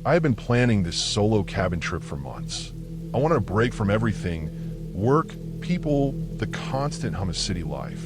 I had been planning this solo cabin trip for months. I wanted a break from everything: work, people, the constant hum of city life.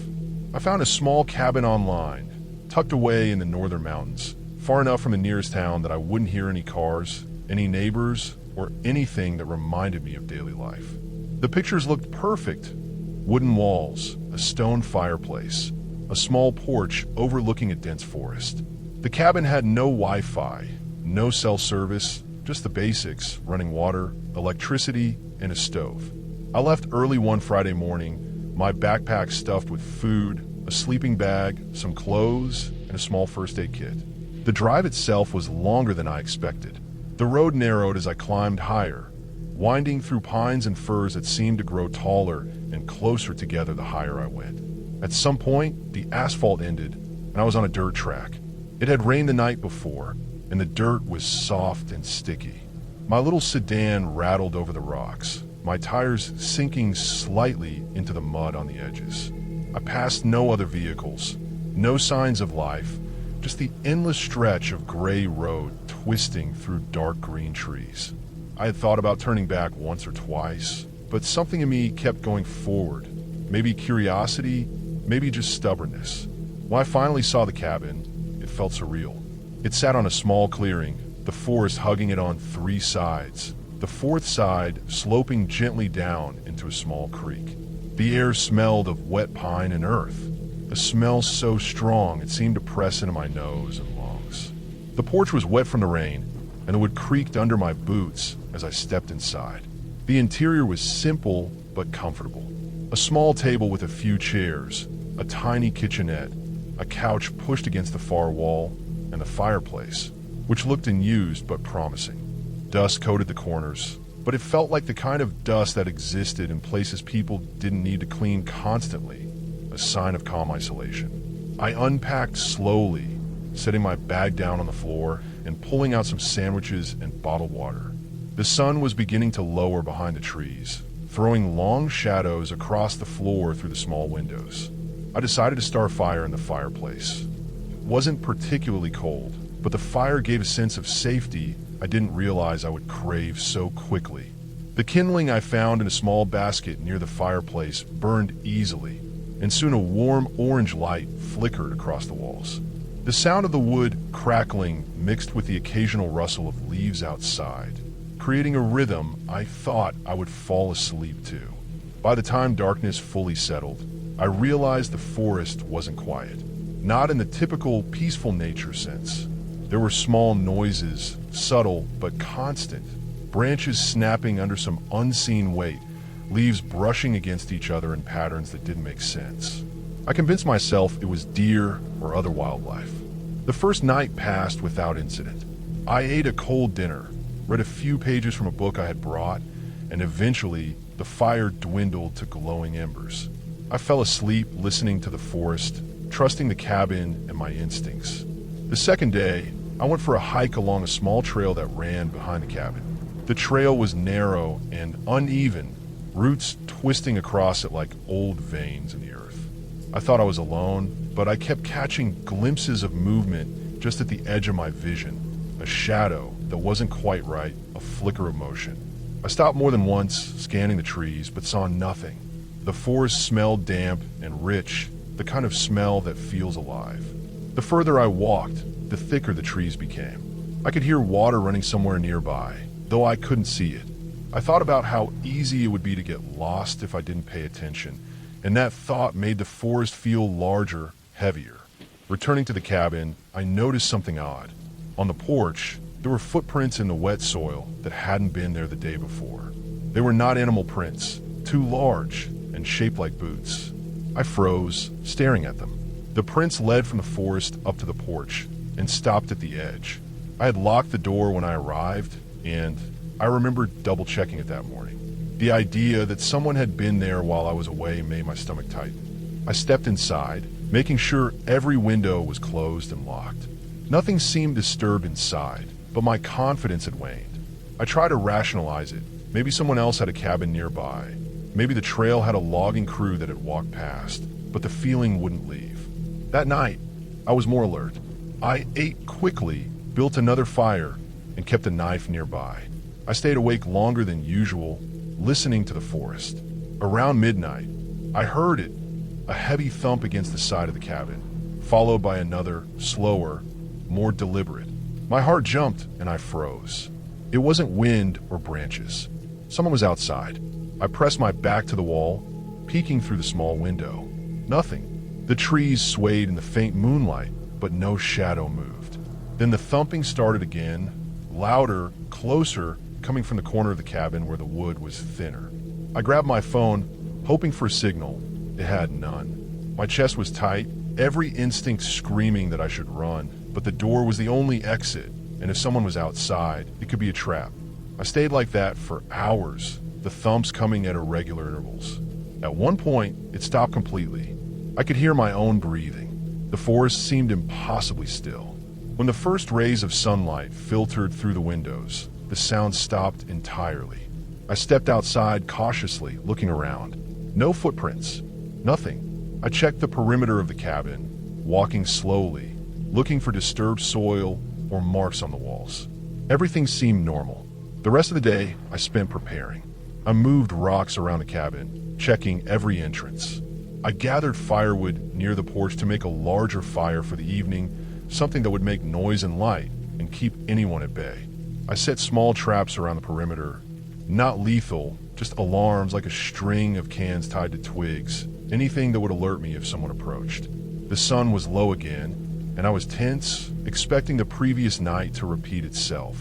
I found a small cabin online, tucked away in the northern mountains, far enough from the nearest town that I wouldn't hear any cars, any neighbors, or anything that reminded me of daily life. The pictures looked perfect: wooden walls, a stone fireplace, a small porch overlooking a dense forest. The cabin had no Wi-Fi, no cell service, just the basics: running water, electricity, and a stove. I left early one Friday morning, my backpack stuffed with food, a sleeping bag, some clothes, and a small first aid kit. The drive itself was longer than I expected. The road narrowed as I climbed higher, winding through pines and firs that seemed to grow taller and closer together the higher I went. At some point, the asphalt ended, and I was on a dirt track. It had rained the night before, and the dirt was soft and sticky. My little sedan rattled over the rocks, my tires sinking slightly into the mud on the edges. I passed no other vehicles, no signs of life, just the endless stretch of gray road twisting through dark green trees. I had thought about turning back once or twice, but something in me kept going forward. Maybe curiosity, maybe just stubbornness. When I finally saw the cabin, it felt surreal. It sat on a small clearing, the forest hugging it on three sides, the fourth side sloping gently down into a small creek. The air smelled of wet pine and earth, a smell so strong it seemed to press into my nose and lungs. The porch was wet from the rain, and the wood creaked under my boots as I stepped inside. The interior was simple but comfortable. A small table with a few chairs, a tiny kitchenette, a couch pushed against the far wall, and the fireplace, which looked unused but promising. Dust coated the corners, but it felt like the kind of dust that existed in places people didn't need to clean constantly, a sign of calm isolation. I unpacked slowly, setting my bag down on the floor and pulling out some sandwiches and bottled water. The sun was beginning to lower behind the trees, throwing long shadows across the floor through the small windows. I decided to start a fire in the fireplace. It wasn't particularly cold, but the fire gave a sense of safety I didn't realize I would crave so quickly. The kindling I found in a small basket near the fireplace burned easily, and soon a warm orange light flickered across the walls. The sound of the wood crackling mixed with the occasional rustle of leaves outside, creating a rhythm I thought I would fall asleep to. By the time darkness fully settled, I realized the forest wasn't quiet, not in the typical peaceful nature sense. There were small noises, subtle but constant, branches snapping under some unseen weight, leaves brushing against each other in patterns that didn't make sense. I convinced myself it was deer or other wildlife. The first night passed without incident. I ate a cold dinner, read a few pages from a book I had brought, and eventually the fire dwindled to glowing embers. I fell asleep listening to the forest, trusting the cabin and my instincts. The second day, I went for a hike along a small trail that ran behind the cabin. The trail was narrow and uneven, roots twisting across it like old veins in the earth. I thought I was alone, but I kept catching glimpses of movement just at the edge of my vision, a shadow that wasn't quite right, a flicker of motion. I stopped more than once, scanning the trees, but saw nothing. The forest smelled damp and rich, the kind of smell that feels alive. The further I walked, the thicker the trees became. I could hear water running somewhere nearby, though I couldn't see it. I thought about how easy it would be to get lost if I didn't pay attention, and that thought made the forest feel larger, heavier. Returning to the cabin, I noticed something odd. On the porch, there were footprints in the wet soil that hadn't been there the day before. They were not animal prints, too large and shaped like boots. I froze, staring at them. The prints led from the forest up to the porch and stopped at the edge. I had locked the door when I arrived, and I remembered double-checking it that morning. The idea that someone had been there while I was away made my stomach tighten. I stepped inside, making sure every window was closed and locked. Nothing seemed disturbed inside, but my confidence had waned. I tried to rationalize it. Maybe someone else had a cabin nearby. Maybe the trail had a logging crew that had walked past, but the feeling wouldn't leave. That night, I was more alert. I ate quickly, built another fire, and kept a knife nearby. I stayed awake longer than usual, listening to the forest. Around midnight, I heard it, a heavy thump against the side of the cabin, followed by another, slower, more deliberate. My heart jumped and I froze. It wasn't wind or branches. Someone was outside. I pressed my back to the wall, peeking through the small window. Nothing. The trees swayed in the faint moonlight, but no shadow moved. Then the thumping started again, louder, closer, coming from the corner of the cabin where the wood was thinner. I grabbed my phone, hoping for a signal. It had none. My chest was tight, every instinct screaming that I should run, but the door was the only exit, and if someone was outside, it could be a trap. I stayed like that for hours, the thumps coming at irregular intervals. At one point, it stopped completely. I could hear my own breathing. The forest seemed impossibly still. When the first rays of sunlight filtered through the windows, the sound stopped entirely. I stepped outside cautiously, looking around. No footprints. Nothing. I checked the perimeter of the cabin, walking slowly, looking for disturbed soil or marks on the walls. Everything seemed normal. The rest of the day, I spent preparing. I moved rocks around the cabin, checking every entrance. I gathered firewood near the porch to make a larger fire for the evening, something that would make noise and light and keep anyone at bay. I set small traps around the perimeter, not lethal, just alarms like a string of cans tied to twigs, anything that would alert me if someone approached. The sun was low again, and I was tense, expecting the previous night to repeat itself.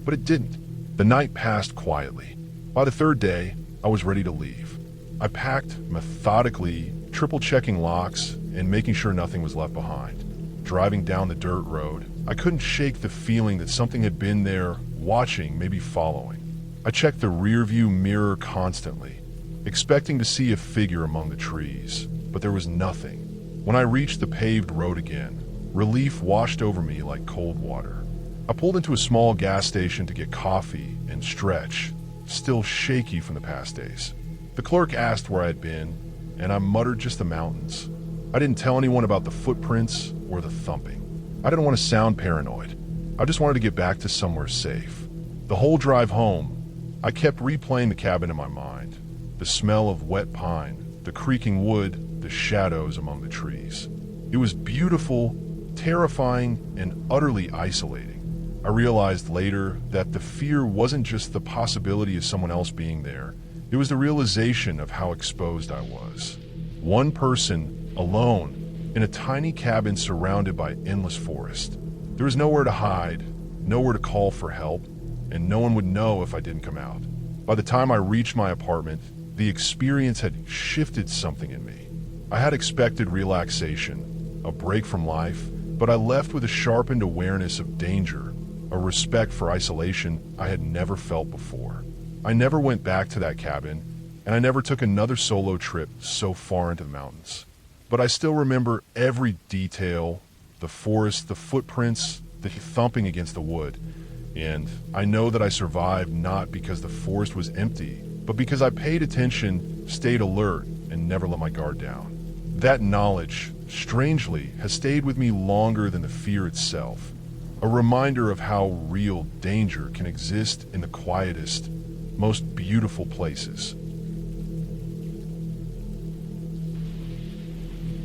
But it didn't. The night passed quietly. By the third day, I was ready to leave. I packed methodically, triple-checking locks and making sure nothing was left behind. Driving down the dirt road, I couldn't shake the feeling that something had been there, watching, maybe following. I checked the rearview mirror constantly, expecting to see a figure among the trees, but there was nothing. When I reached the paved road again, relief washed over me like cold water. I pulled into a small gas station to get coffee and stretch, still shaky from the past days. The clerk asked where I had been, and I muttered just the mountains. I didn't tell anyone about the footprints or the thumping. I didn't want to sound paranoid. I just wanted to get back to somewhere safe. The whole drive home, I kept replaying the cabin in my mind. The smell of wet pine, the creaking wood, the shadows among the trees. It was beautiful, terrifying, and utterly isolating. I realized later that the fear wasn't just the possibility of someone else being there. It was the realization of how exposed I was. One person, alone, in a tiny cabin surrounded by endless forest. There was nowhere to hide, nowhere to call for help, and no one would know if I didn't come out. By the time I reached my apartment, the experience had shifted something in me. I had expected relaxation, a break from life, but I left with a sharpened awareness of danger, a respect for isolation I had never felt before. I never went back to that cabin, and I never took another solo trip so far into the mountains. But I still remember every detail, the forest, the footprints, the thumping against the wood. And I know that I survived not because the forest was empty, but because I paid attention, stayed alert, and never let my guard down. That knowledge, strangely, has stayed with me longer than the fear itself. A reminder of how real danger can exist in the quietest, most beautiful places.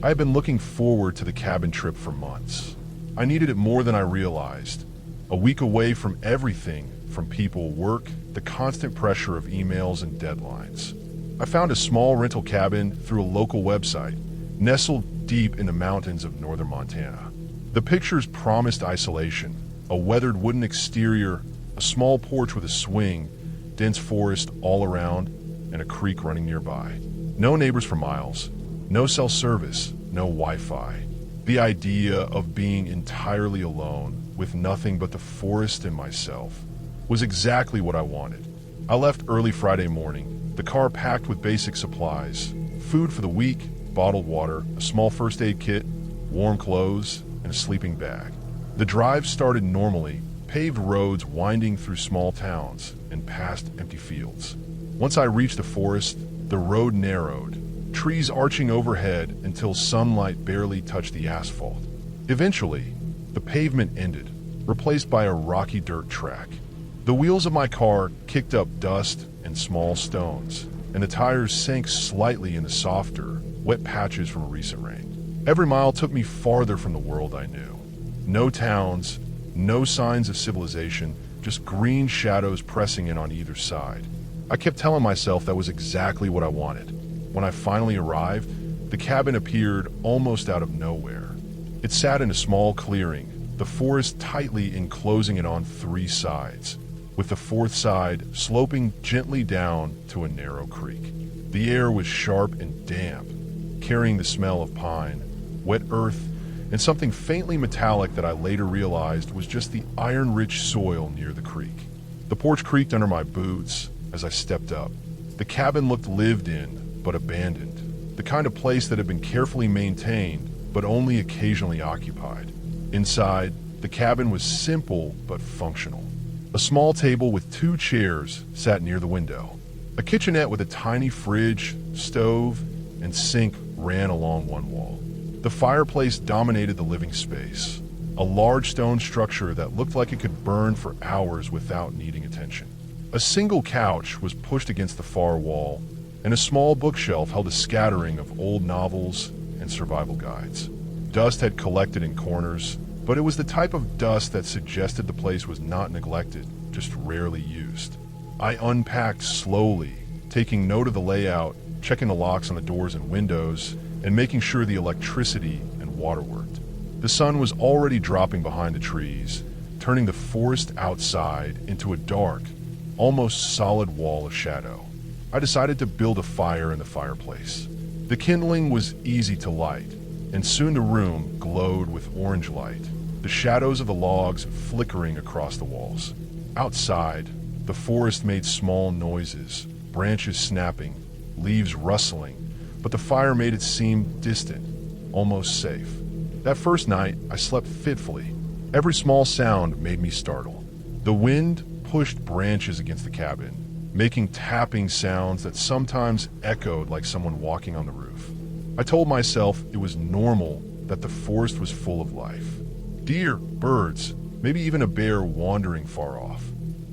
I had been looking forward to the cabin trip for months. I needed it more than I realized. A week away from everything, from people, work, the constant pressure of emails and deadlines. I found a small rental cabin through a local website, nestled deep in the mountains of northern Montana. The pictures promised isolation, a weathered wooden exterior, a small porch with a swing, dense forest all around, and a creek running nearby. No neighbors for miles, no cell service, no Wi-Fi. The idea of being entirely alone, with nothing but the forest and myself, was exactly what I wanted. I left early Friday morning, the car packed with basic supplies, food for the week, bottled water, a small first aid kit, warm clothes, and a sleeping bag. The drive started normally, paved roads winding through small towns and past empty fields. Once I reached the forest, the road narrowed, trees arching overhead until sunlight barely touched the asphalt. Eventually, the pavement ended. replaced by a rocky dirt track. The wheels of my car kicked up dust and small stones, and the tires sank slightly into softer, wet patches from a recent rain. Every mile took me farther from the world I knew. No towns, no signs of civilization, just green shadows pressing in on either side. I kept telling myself that was exactly what I wanted. When I finally arrived, the cabin appeared almost out of nowhere. It sat in a small clearing, the forest tightly enclosing it on three sides, with the fourth side sloping gently down to a narrow creek. The air was sharp and damp, carrying the smell of pine, wet earth, and something faintly metallic that I later realized was just the iron-rich soil near the creek. The porch creaked under my boots as I stepped up. The cabin looked lived in, but abandoned. The kind of place that had been carefully maintained, but only occasionally occupied. Inside, the cabin was simple but functional. A small table with two chairs sat near the window. A kitchenette with a tiny fridge, stove, and sink ran along one wall. The fireplace dominated the living space, a large stone structure that looked like it could burn for hours without needing attention. A single couch was pushed against the far wall, and a small bookshelf held a scattering of old novels and survival guides. Dust had collected in corners, but it was the type of dust that suggested the place was not neglected, just rarely used. I unpacked slowly, taking note of the layout, checking the locks on the doors and windows, and making sure the electricity and water worked. The sun was already dropping behind the trees, turning the forest outside into a dark, almost solid wall of shadow. I decided to build a fire in the fireplace. The kindling was easy to light, and soon the room glowed with orange light, the shadows of the logs flickering across the walls. Outside, the forest made small noises, branches snapping, leaves rustling, but the fire made it seem distant, almost safe. That first night, I slept fitfully. Every small sound made me startle. The wind pushed branches against the cabin, making tapping sounds that sometimes echoed like someone walking on the roof. I told myself it was normal that the forest was full of life. Deer, birds, maybe even a bear wandering far off.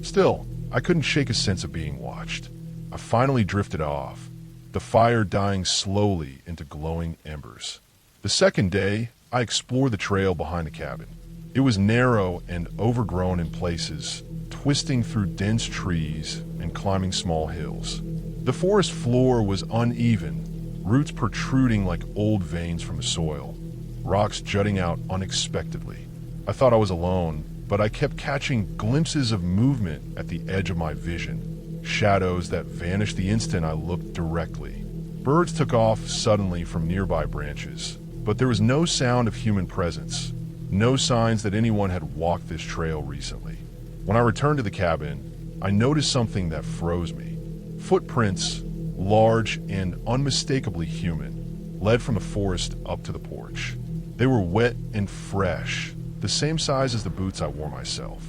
Still, I couldn't shake a sense of being watched. I finally drifted off, the fire dying slowly into glowing embers. The second day, I explored the trail behind the cabin. It was narrow and overgrown in places, twisting through dense trees and climbing small hills. The forest floor was uneven, roots protruding like old veins from the soil, rocks jutting out unexpectedly. I thought I was alone, but I kept catching glimpses of movement at the edge of my vision. Shadows that vanished the instant I looked directly. Birds took off suddenly from nearby branches, but there was no sound of human presence, no signs that anyone had walked this trail recently. When I returned to the cabin, I noticed something that froze me. Footprints, large and unmistakably human, led from the forest up to the porch. They were wet and fresh, the same size as the boots I wore myself.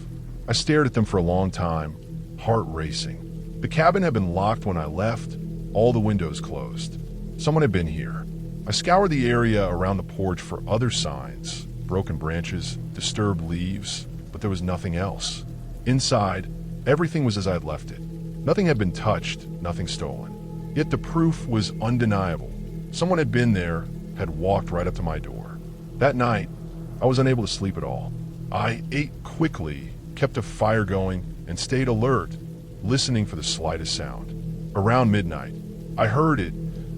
I stared at them for a long time, heart racing. The cabin had been locked when I left, all the windows closed. Someone had been here. I scoured the area around the porch for other signs, broken branches, disturbed leaves, but there was nothing else. Inside, everything was as I had left it. Nothing had been touched, nothing stolen. Yet the proof was undeniable. Someone had been there, had walked right up to my door. That night, I was unable to sleep at all. I ate quickly, kept a fire going, and stayed alert, listening for the slightest sound. Around midnight, I heard it,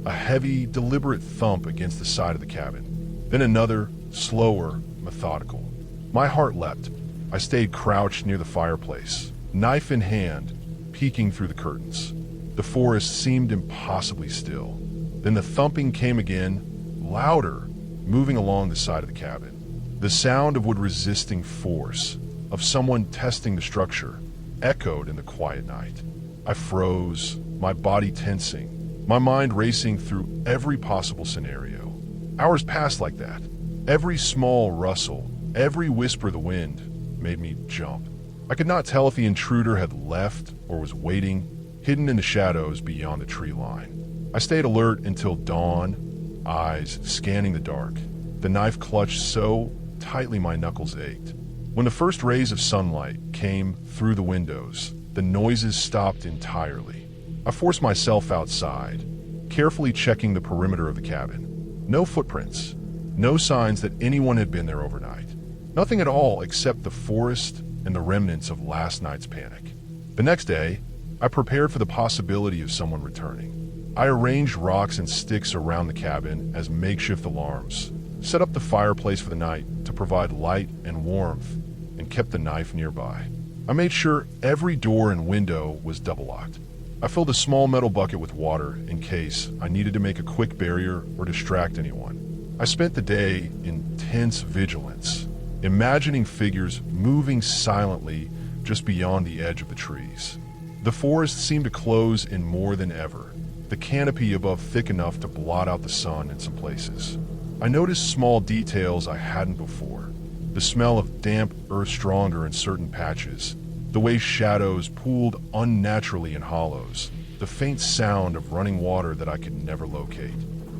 a heavy, deliberate thump against the side of the cabin. Then another, slower, methodical. My heart leapt. I stayed crouched near the fireplace, knife in hand, peeking through the curtains. The forest seemed impossibly still. Then the thumping came again, louder, moving along the side of the cabin. The sound of wood-resisting force, of someone testing the structure, echoed in the quiet night. I froze, my body tensing, my mind racing through every possible scenario. Hours passed like that. Every small rustle, every whisper of the wind made me jump. I could not tell if the intruder had left or was waiting, hidden in the shadows beyond the tree line. I stayed alert until dawn, eyes scanning the dark, the knife clutched so tightly my knuckles ached. When the first rays of sunlight came through the windows, the noises stopped entirely. I forced myself outside, carefully checking the perimeter of the cabin. No footprints, no signs that anyone had been there overnight. Nothing at all except the forest and the remnants of last night's panic. The next day, I prepared for the possibility of someone returning. I arranged rocks and sticks around the cabin as makeshift alarms, set up the fireplace for the night to provide light and warmth, and kept the knife nearby. I made sure every door and window was double-locked. I filled a small metal bucket with water in case I needed to make a quick barrier or distract anyone. I spent the day in tense vigilance, imagining figures moving silently just beyond the edge of the trees. The forest seemed to close in more than ever, the canopy above thick enough to blot out the sun in some places. I noticed small details I hadn't before. The smell of damp earth stronger in certain patches, the way shadows pooled unnaturally in hollows, the faint sound of running water that I could never locate.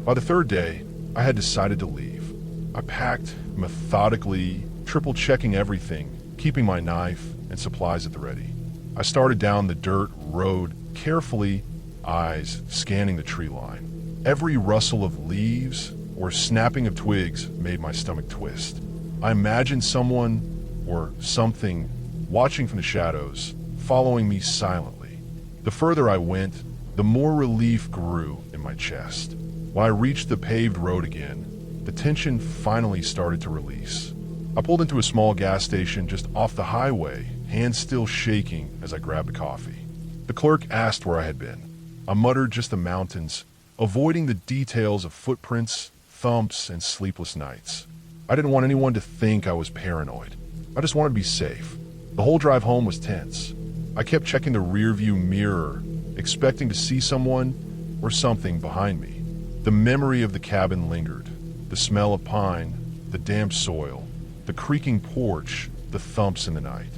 By the third day, I had decided to leave. I packed methodically, triple-checking everything, keeping my knife and supplies at the ready. I started down the dirt road carefully, eyes scanning the tree line. Every rustle of leaves or snapping of twigs made my stomach twist. I imagined someone or something watching from the shadows, following me silently. The further I went, the more relief grew in my chest. When I reached the paved road again, the tension finally started to release. I pulled into a small gas station just off the highway, hands still shaking as I grabbed a coffee. The clerk asked where I had been. I muttered just the mountains, avoiding the details of footprints, thumps, and sleepless nights. I didn't want anyone to think I was paranoid. I just wanted to be safe. The whole drive home was tense. I kept checking the rearview mirror, expecting to see someone or something behind me. The memory of the cabin lingered. The smell of pine, the damp soil, the creaking porch, the thumps in the night.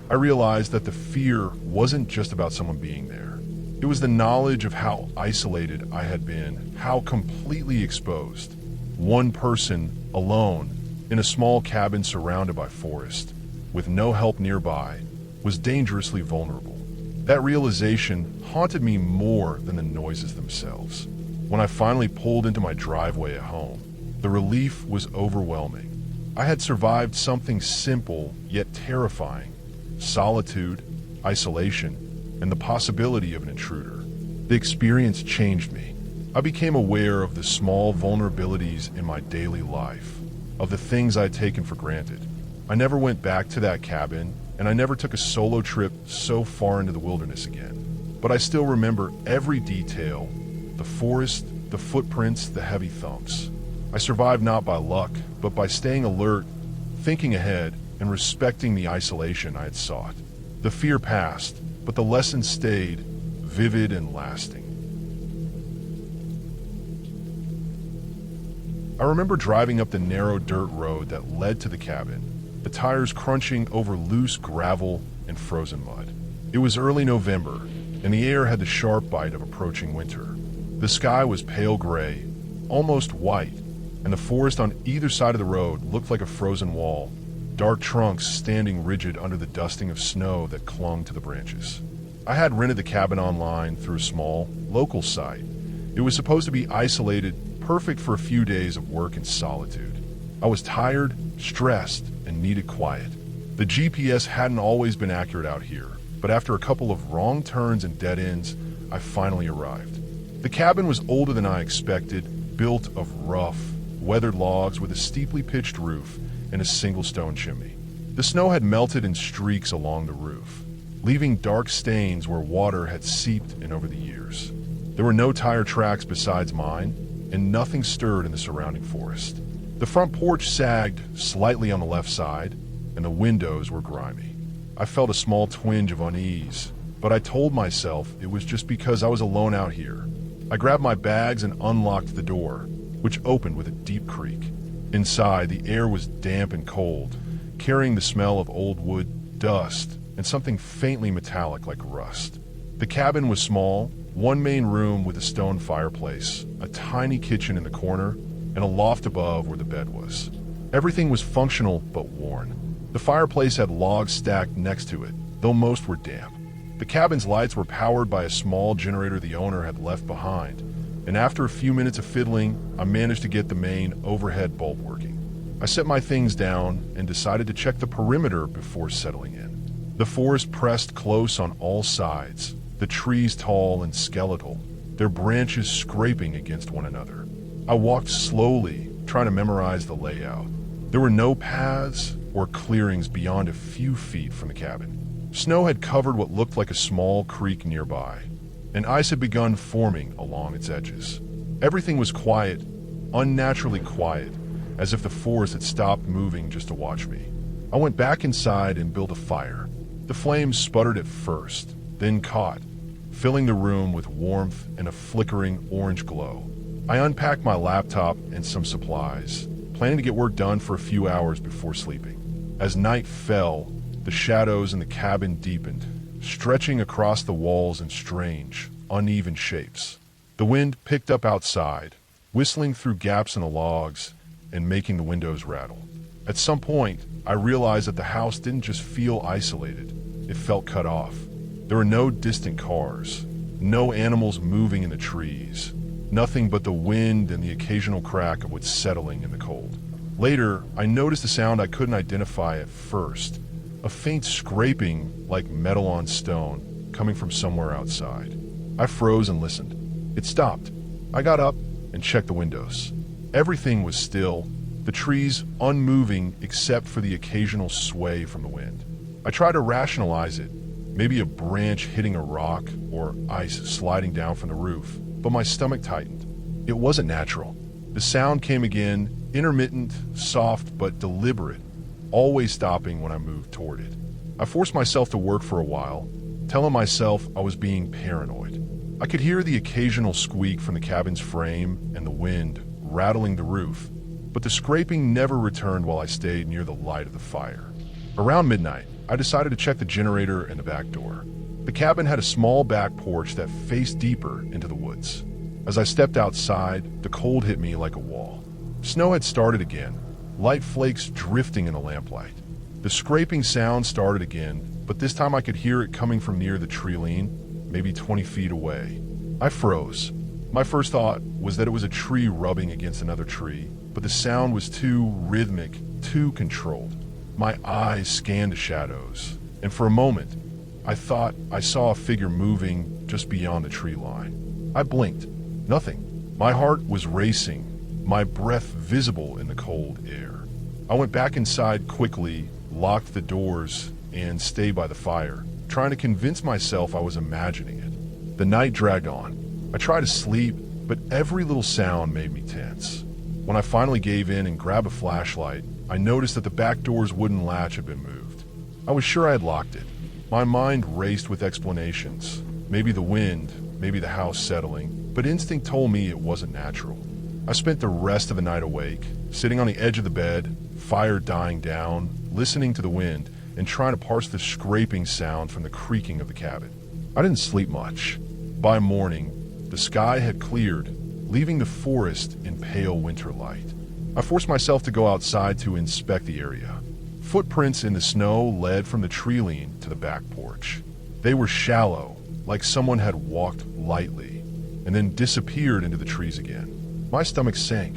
I realized that the fear wasn't just about someone being there. It was the knowledge of how isolated I had been, how completely exposed. One person, alone, in a small cabin surrounded by forest, with no help nearby, was dangerously vulnerable. That realization haunted me more than the noises themselves. When I finally pulled into my driveway at home, the relief was overwhelming. I had survived something simple yet terrifying: solitude, isolation, and the possibility of an intruder. The experience changed me. I became aware of the small vulnerabilities in my daily life, of the things I'd taken for granted. I never went back to that cabin, and I never took a solo trip so far into the wilderness again. But I still remember every detail: the forest, the footprints, the heavy thumps. I survived not by luck, but by staying alert, thinking ahead, and respecting the isolation I had sought. The fear passed, but the lesson stayed, vivid and lasting. I remember driving up the narrow dirt road that led to the cabin, the tires crunching over loose gravel and frozen mud. It was early November, and the air had the sharp bite of approaching winter. The sky was pale gray, almost white, and the forest on either side of the road looked like a frozen wall, dark trunks standing rigid under the dusting of snow that clung to the branches. I had rented the cabin online through a small, local site. It was supposed to be isolated, perfect for a few days of work and solitude. I was tired, stressed, and needed quiet. The GPS hadn't always been accurate out here, but after a couple of wrong turns and dead ends, I finally arrived. The cabin was older than I expected, built of rough, weathered logs with a steeply pitched roof and a single stone chimney. The snow had melted in streaks along the roof, leaving dark stains where water had seeped in over the years. There were no tire tracks besides mine, and nothing stirred in the surrounding forest. The front porch sagged slightly on the left side, and the windows were grimy. I felt a small twinge of unease, but I told myself it was just because I was alone out here. I grabbed my bags and unlocked the door, which opened with a deep creak. Inside, the air was damp and cold, carrying the smell of old wood, dust, and something faintly metallic like rust. The cabin was small, one main room with a stone fireplace, a tiny kitchen in the corner, and a loft above where the bed was. Everything was functional but worn. The fireplace had logs stacked next to it, though most were damp. The cabin's lights were powered by a small generator the owner had left behind, and after a few minutes of fiddling, I managed to get the main overhead bulb working. I set my things down and decided to check the perimeter before settling in. The forest pressed close on all sides, the trees tall and skeletal, their branches scraping against one another. I walked slowly, trying to memorize the layout. There were no paths or clearings beyond a few feet from the cabin. Snow had covered what looked like a small creek nearby, and ice had begun forming along its edges. Everything was quiet, unnaturally quiet, as if the forest had stopped moving just to watch me. I went back inside and built a fire. The flames sputtered at first, then caught, filling the room with warmth and a flickering orange glow. I unpacked my laptop and some supplies, planning to get work done for a few hours before sleeping. As night fell, the shadows in the cabin deepened, stretching across the walls in strange, uneven shapes. The wind picked up outside, whistling through gaps in the logs and making the windows rattle. At some point, I realized that the house didn't just feel isolated, it felt cut off. There were no distant cars, no animals moving in the trees, nothing but the wind and the occasional crack of what's settling in the cold. Later, I noticed a sound I couldn't identify at first, a faint scraping like metal on stone coming from somewhere outside. I froze and listened. It stopped. I got up and checked the windows. Everything was still, the trees unmoving except for the occasional sway from the wind. I tried to rationalize it, maybe a branch hitting a rock or ice sliding down from the roof, but my stomach tightened. It wasn't natural. The sound came again, intermittent, soft, but deliberate, always stopping when I moved toward it. I forced myself to work for a while, telling myself I was being paranoid. I could hear the occasional squeak from the cabin's frame and the wind rattling the roof, but the scraping never returned while I stayed near the light of the fire. Around midnight, I decided to check the generator and the back door. The cabin had a small back porch that faced deeper into the woods. As I stepped outside, the cold hit me like a wall. Snow had started again, light flakes drifting in the lamplight. The scraping sound started again, but this time I could hear it coming from near the tree-line, maybe 20 feet away. I froze. My first thought was that it was a tree rubbing against another tree, but the sound was too rhythmic, too controlled. My eyes scanned the shadows, and for a moment, I thought I saw a figure moving just beyond the tree line. I blinked. Nothing. My heart was racing, my breath visible in the cold air. I went back inside quickly, locked the doors, and stayed by the fire, trying to convince myself I was imagining it. The night dragged on. I tried to sleep, but every little sound made me tense. When I finally gave in and grabbed a flashlight, I noticed that the back door's wooden latch had been moved. I was sure I had locked it. My mind raced with explanations. Maybe the wind, maybe the house settling, but instinct told me it wasn't natural. I spent the rest of the night awake, sitting on the edge of the bed, fire dying down, listening to the wind, and trying to parse the scraping sound from the creaking of the cabin. I didn't sleep much. By morning, the sky had cleared, leaving the forest in pale winter light. I forced myself to go outside to inspect the area. Footprints in the snow led from the tree-line to the back porch. They were shallow, like someone had walked lightly, and then disappeared into the trees again. My stomach sank.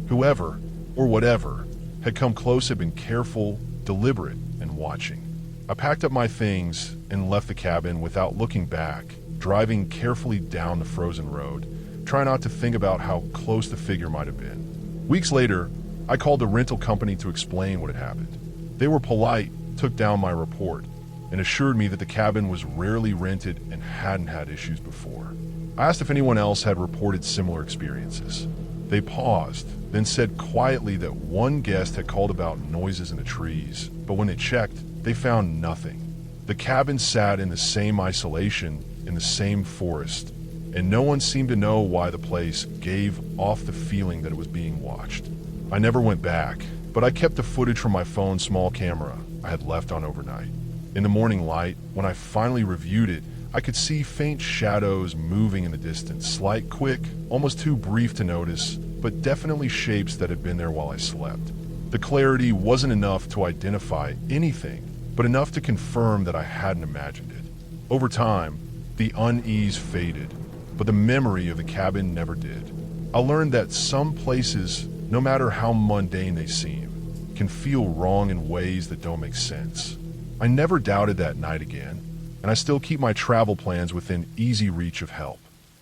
Whoever, or whatever, had come close had been careful, deliberate, and watching. I packed up my things and left the cabin without looking back, driving carefully down the frozen road, trying not to think about how close the figure might have been. Weeks later, I called the rental company to explain what had happened. They were polite, took down my report, and assured me that the cabin was rarely rented and hadn't had issues before. I asked if anyone else had reported similar experiences. They paused, then said quietly that one guest had called about noises in the trees, but when they checked, they found nothing. The cabin sat in the same isolation in the same forest, and no one seemed to know why the place gave off the feeling that it was being watched. I never went back, but I kept the footage from my phone's small camera I had left on overnight. In the morning light, when I finally reviewed it, I could see faint shadows moving in the distance, slight, quick, almost too brief to notice, but definitely shapes that had been there while I slept. The clarity wasn't enough to identify anything, but enough to confirm that I hadn't imagined it. Over time, the unease faded, but the memory of the cabin never did. I learned that some places, no matter how mundane they seem, can feel wrong in ways that don't make sense. I never doubted that night again, and I still keep my travel plans within easy reach of help.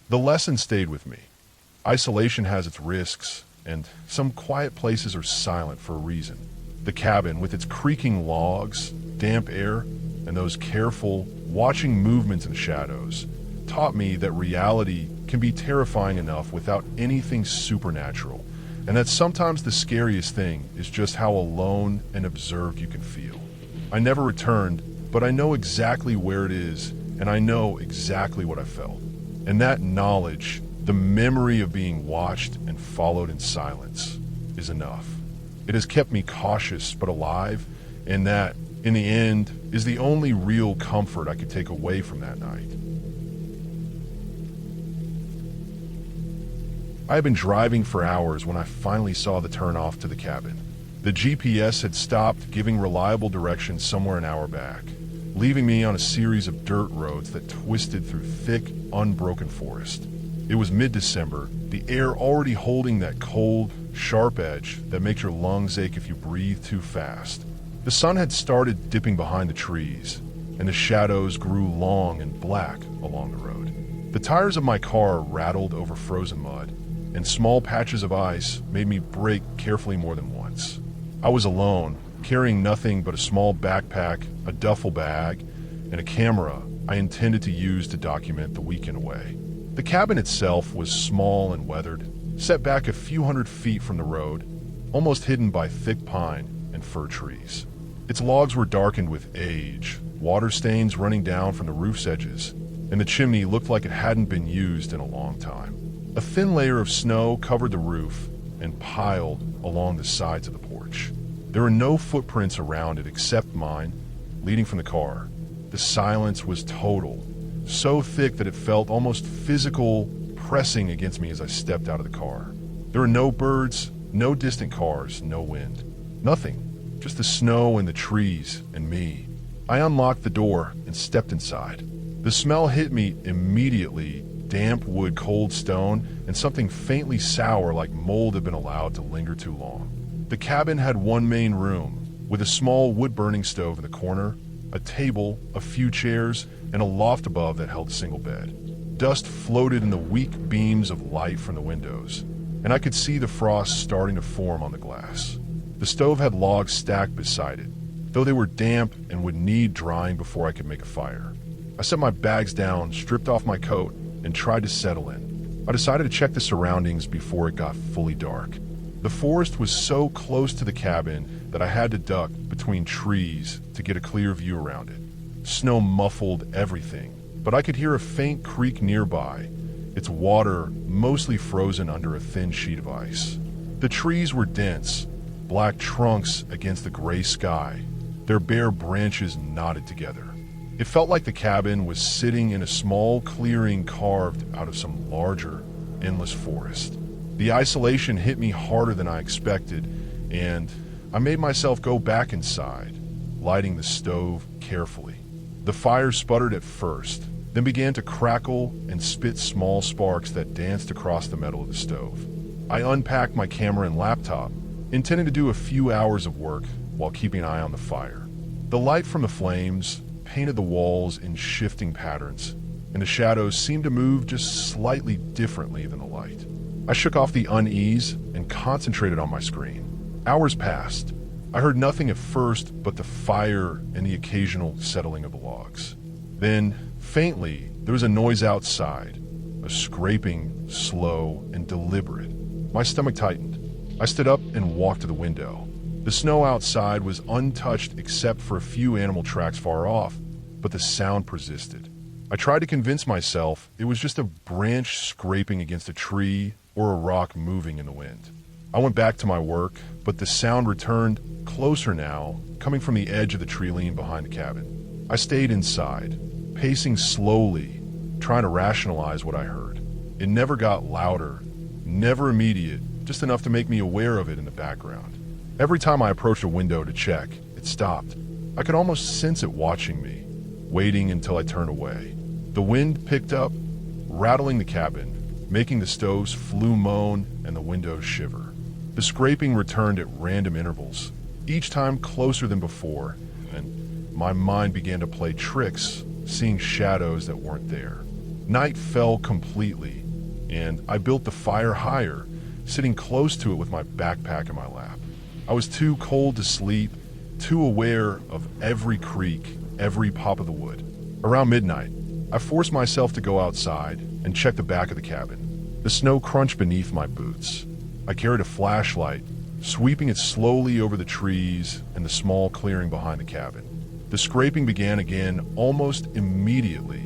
The lesson stayed with me. Isolation has its risks, and some quiet places are silent for a reason. The cabin, with its creaking logs, damp air, and those careful, watching movements and shadows, taught me that reality can be terrifying enough without anything supernatural, and that sometimes the scariest thing is just how alone and observed you can feel. I never returned, but I know exactly where it is, and I know exactly what I felt. And that knowledge, the memory of being watched and followed in silence, is enough. It has kept me cautious but alive, and that, in the end, is the only real comfort I could take away from that night. I had been driving for hours when I finally saw the turnoff to the cabin. The GPS had stopped giving reliable directions somewhere an hour back, leaving me on a series of dirt roads that twisted through thick, unbroken forest. It was mid-December, the air already holding that cold, sharp edge that makes your lungs ache if you breathe too fast. The sun had started dipping behind the trees, and the shadows grew long and black along the road. The tires of my car rattled over frozen mud, and small patches of ice made me brake carefully more than once. I was alone, carrying nothing but a small backpack, a duffel bag, and a camera I intended to use to document the weekend away. The cabin itself was small and weathered, set back a few hundred feet from the road, almost hidden by thick pine and fir trees. Its logs were darkened with age, water stains running down from the roof's edges, and the chimney looked like it hadn't been used in a long time. A thin layer of snow covered the roof and piled along the sides of the porch. There were no footprints around it except mine, leading from the car. The silence was total, so thick that it felt almost physical, pressing against me as I stepped out of the car. There were no birds, no distant cars, no wind. Nothing, just the snow and the trees and me. I unlocked the door and stepped inside. The smell hit me immediately. Damp wood, cold stone, and something faintly sour like mold had been allowed to linger too long. The cabin had one main room, with a small wood-burning stove in the corner, a table, a few chairs, and a loft above that held a single bed. Dust floated in the weak beams of light from the windows, and I could see the frost starting to form on the glass. The stove had logs stacked beside it, though they were damp and would need drying before I could make a fire. I set my bags down, stripped off my coat, and tried to settle in. I decided to check the surroundings before it got fully dark. The forest was so close to the cabin that I had to duck between trees to get a clear view around it. Snow muffled everything, but I could hear a faint creek nearby, its water mostly frozen under a thin sheet of ice. The trees were dense, black trunks against the gray sky, their bare branches knotted together. It felt like the cabin was sitting in a small clearing carved out of some larger, endless forest. The isolation hit me harder than I expected, and I made myself go back inside, lighting the stove carefully. The fire sputtered at first, then began to crackle and spit small sparks that danced across the metal of the stove. I unpacked my camera and laptop, intending to do a few hours of work while keeping an eye on the fire. The light from the flames painted the walls in shifting patterns, and the shadows seemed to move just slightly differently than the light. I shook off the unease and concentrated on my screen. Hours passed. I heard nothing at first but the fire and the occasional settling of the logs. Then, faintly, there was a noise outside, a scraping, slow and deliberate. My stomach tightened. I stood up and walked to the window. The snow outside was untouched except for a few animal tracks far off, but the sound persisted. I tried to convince myself it was just a branch scraping against a tree or a rock moving in the wind. I went back to my work, but the sound returned, closer now, coming from the edge of the tree line behind the cabin. I stayed inside, pacing slowly, trying to rationalize what I heard. It never got louder, never immediate, just enough to make me aware of it in the background. Every time I approached a window to check, it stopped. I could almost sense it watching me, waiting until I turned away. The wind picked up, rattling the cabin, making the stove's flue moan and the windows shiver. The scraping returned at random intervals, each time closer than before, and my mind began to play tricks, seeing shadows that weren't there. Night fell completely, and I built the fire higher, sitting close to it with my backpack in my lap. I was too cold to sleep, too aware of every creak, every pop of the wood. Around midnight, I forced myself to go outside and check the back of the cabin. The snow crunched beneath my boots. I carried a flashlight, sweeping it slowly over the trees and the small clearing behind the cabin. The scraping began again almost immediately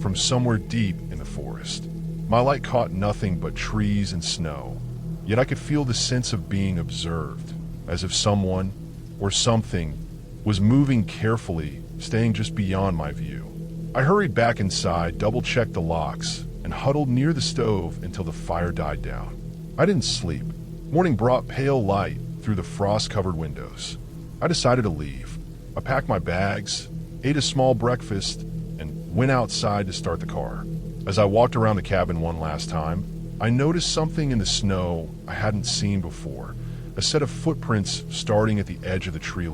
from somewhere deep in the forest. My light caught nothing but trees and snow, yet I could feel the sense of being observed, as if someone or something was moving carefully, staying just beyond my view. I hurried back inside, double-checked the locks, and huddled near the stove until the fire died down. I didn't sleep. Morning brought pale light through the frost-covered windows. I decided to leave. I packed my bags, ate a small breakfast, and went outside to start the car. As I walked around the cabin one last time, I noticed something in the snow I hadn't seen before. A set of footprints starting at the edge of the tree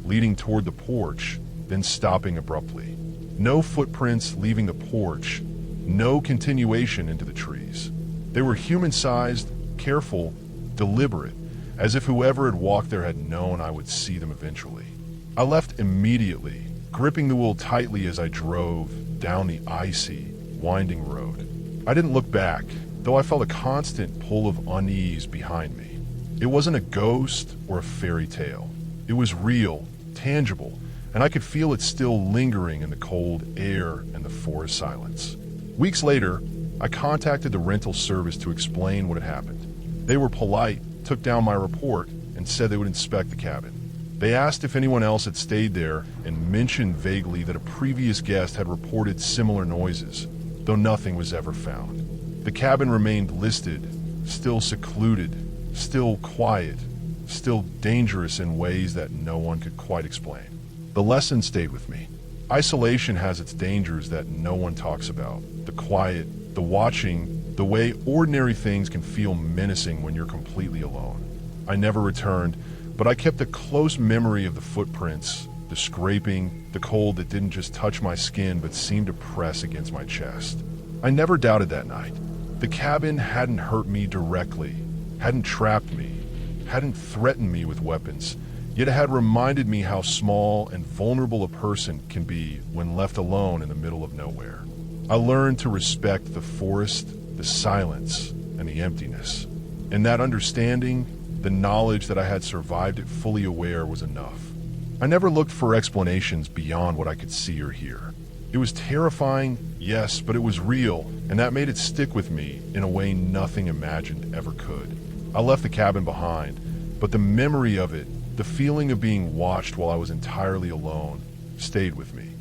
leading toward the porch, then stopping abruptly. No footprints leaving the porch, no continuation into the trees. They were human-sized, careful, deliberate, as if whoever had walked there had known I would see them eventually. I left immediately, gripping the wheel tightly as I drove down the icy, winding road. I didn't look back, though I felt a constant pull of unease behind me. It wasn't a ghost or a fairy tale. It was real, tangible, and I could feel it still lingering in the cold air and the forest silence. Weeks later, I contacted the rental service to explain what had happened. They were polite, took down my report, and said they would inspect the cabin. They asked if anyone else had stayed there and mentioned vaguely that a previous guest had reported similar noises, though nothing was ever found. The cabin remained listed, still secluded, still quiet, still dangerous in ways that no one could quite explain. The lesson stayed with me. Isolation has its dangers that no one talks about. The quiet, the watching, the way ordinary things can feel menacing when you're completely alone. I never returned, but I kept a close memory of the footprints, the scraping, the cold that didn't just touch my skin but seemed to press against my chest. I never doubted that night. The cabin hadn't hurt me directly, hadn't trapped me, hadn't threatened me with weapons, yet it had reminded me how small and vulnerable a person can be when left alone in the middle of nowhere. I learned to respect the forest, the silence, and the emptiness. In that understanding, the knowledge that I had survived it fully aware was enough. I never looked for explanations beyond what I could see or hear. It was terrifying, yes, but it was real, and that made it stick with me in a way nothing imagined ever could. I left the cabin behind, but the memory of it, the feeling of being watched while I was entirely alone, stayed with me.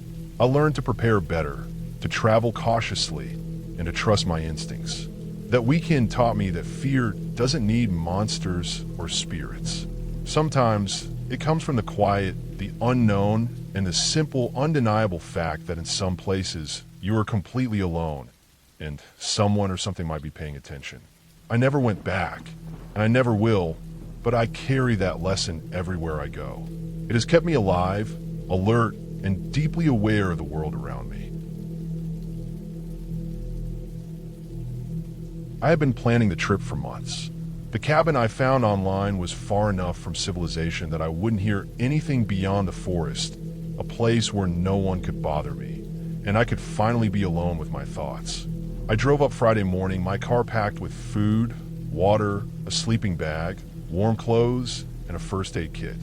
I learned to prepare better, to travel cautiously, and to trust my instincts. That weekend taught me that fear doesn't need monsters or spirits. Sometimes it comes from the quiet, the unknown, and the simple, undeniable fact that in some places you are completely alone, and someone or something might be paying attention. I never went back, and I never will, but I carry that lesson everywhere I go. It has kept me alive, alert, and deeply aware of the world around me. I had been planning the trip for months. The cabin I found online was far enough from civilization that I wouldn't hear anything beyond the forest, a place where no one could bother me, and I could finally be alone with my thoughts. I drove up Friday morning, my car packed with food, water, a sleeping bag, warm clothes, and a first aid kit.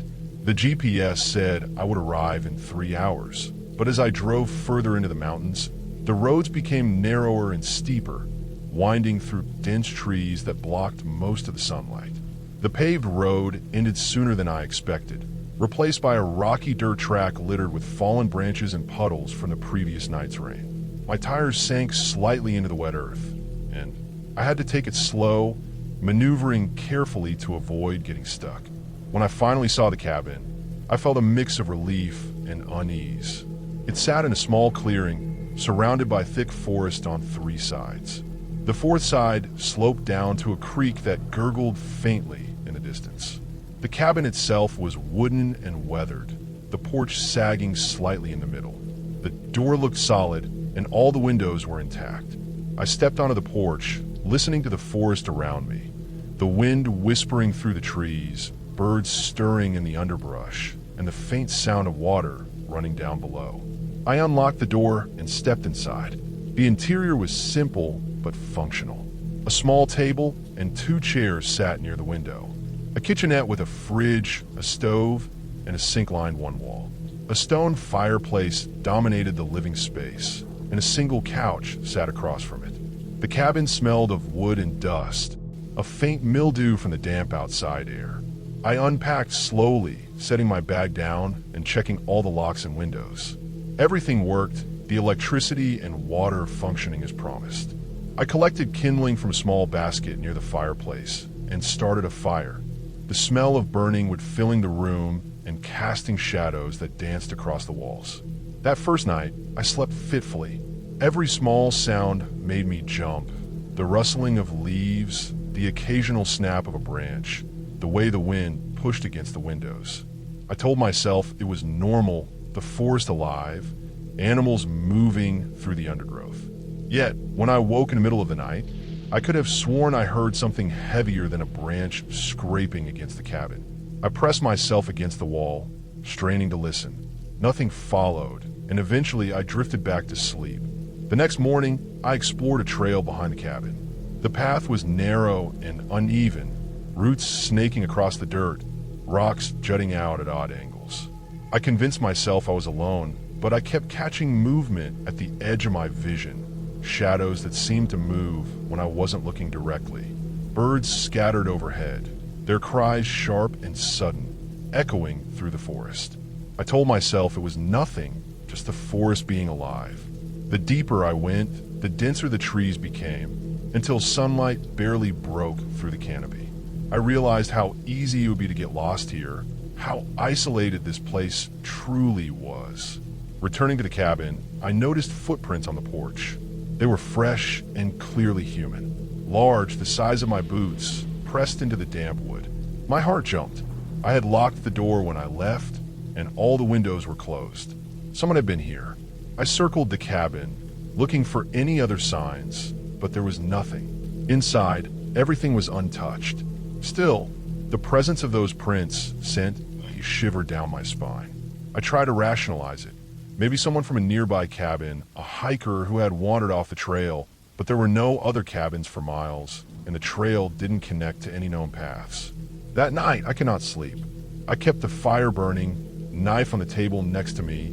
The GPS said I would arrive in 3 hours, but as I drove further into the mountains, the roads became narrower and steeper, winding through dense trees that blocked most of the sunlight. The paved road ended sooner than I expected, replaced by a rocky dirt track littered with fallen branches and puddles from the previous night's rain. My tires sank slightly into the wet earth, and I had to take it slow, maneuvering carefully to avoid getting stuck. When I finally saw the cabin, I felt a mix of relief and unease. It sat in a small clearing, surrounded by thick forest on 3 sides. The 4th side sloped down to a creek that gurgled faintly in the distance. The cabin itself was wooden and weathered, the porch sagging slightly in the middle. The door looked solid, and all the windows were intact. I stepped onto the porch, listening to the forest around me, the wind whispering through the trees, birds stirring in the underbrush, and the faint sound of water running down below. I unlocked the door and stepped inside. The interior was simple but functional. A small table and 2 chairs sat near the window. A kitchenette with a fridge, a stove, and a sink lined one wall. A stone fireplace dominated the living space, and a single couch sat across from it. The cabin smelled of wood and dust, a faint mildew from the damp outside air. I unpacked slowly, setting my bag down and checking all the locks and windows. Everything worked, the electricity and water functioning as promised. I collected kindling from a small basket near the fireplace and started a fire. The smell of burning would filling the room and casting shadows that danced across the walls. That first night, I slept fitfully. Every small sound made me jump. The rustling of leaves, the occasional snap of a branch, the way the wind pushed against the windows. I told myself it was normal, the forest alive, animals moving through the undergrowth. Yet, when I woke in the middle of the night, I could have sworn I heard something heavier than a branch scraping against the cabin. I pressed myself against the wall, straining to listen. Nothing followed, and eventually I drifted back to sleep. The next morning, I explored a trail behind the cabin. The path was narrow and uneven, roots snaking across the dirt, rocks jutting out at odd angles. I convinced myself I was alone, but I kept catching movement at the edge of my vision. Shadows that seemed to move when I wasn't looking directly. Birds scattered overhead, their cries sharp and sudden, echoing through the forest. I told myself it was nothing, just the forest being alive. The deeper I went, the denser the trees became, until sunlight barely broke through the canopy. I realized how easy it would be to get lost here, how isolated this place truly was. Returning to the cabin, I noticed footprints on the porch. They were fresh and clearly human, large, the size of my boots, pressed into the damp wood. My heart jumped. I had locked the door when I left, and all the windows were closed. Someone had been here. I circled the cabin, looking for any other signs, but there was nothing. Inside, everything was untouched. Still, the presence of those prints sent a shiver down my spine. I tried to rationalize it. Maybe someone from a nearby cabin, a hiker who had wandered off the trail, but there were no other cabins for miles, and the trail didn't connect to any known paths. That night, I could not sleep. I kept the fire burning, knife on the table next to me,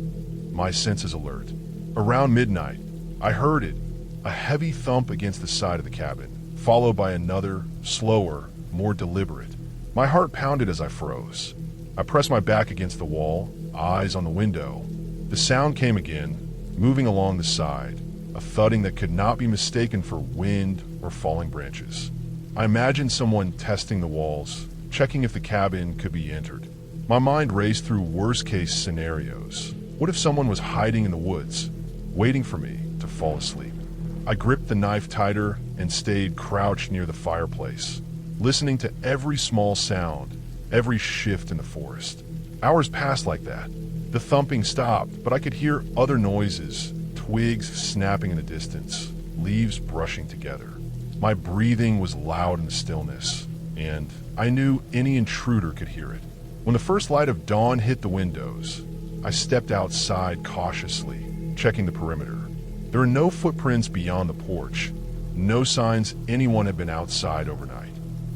my senses alert. Around midnight, I heard it, a heavy thump against the side of the cabin, followed by another, slower, more deliberate. My heart pounded as I froze. I pressed my back against the wall, eyes on the window. The sound came again, moving along the side, a thudding that could not be mistaken for wind or falling branches. I imagined someone testing the walls, checking if the cabin could be entered. My mind raced through worst-case scenarios. What if someone was hiding in the woods, waiting for me to fall asleep? I gripped the knife tighter and stayed crouched near the fireplace, listening to every small sound, every shift in the forest. Hours passed like that. The thumping stopped, but I could hear other noises, twigs snapping in the distance, leaves brushing together. My breathing was loud in the stillness, and I knew any intruder could hear it. When the first light of dawn hit the windows, I stepped outside cautiously, checking the perimeter. There were no footprints beyond the porch, no signs anyone had been outside overnight.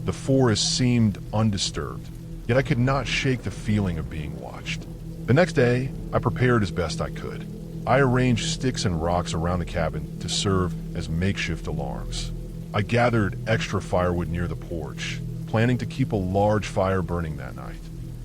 The forest seemed undisturbed, yet I could not shake the feeling of being watched. The next day, I prepared as best I could. I arranged sticks and rocks around the cabin to serve as makeshift alarms. I gathered extra firewood near the porch, planning to keep a large fire burning that night.